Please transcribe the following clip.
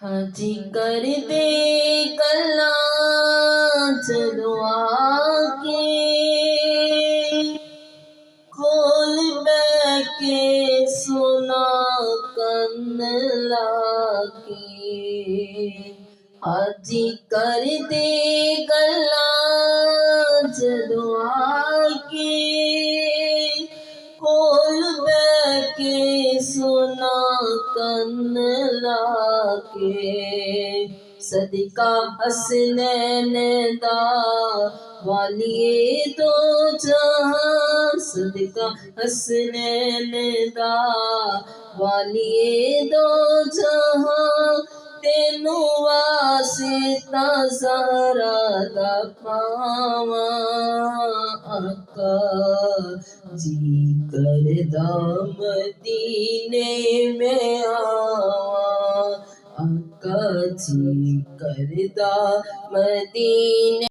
हाजी कर दे कल्ला दुआ के खोल बैके सुना कन लाके। हाजी कर दे कल्ला दुआ के खोल बैके सुना कन लाके। सदका हसनैन दा वालिए दो जहां, सदका हसनैन दा वालिए दो जहां। तेनू वासिता ज़हरा दा पावा आका जी करदा मदीने में आवा। आका जी करदा मदीने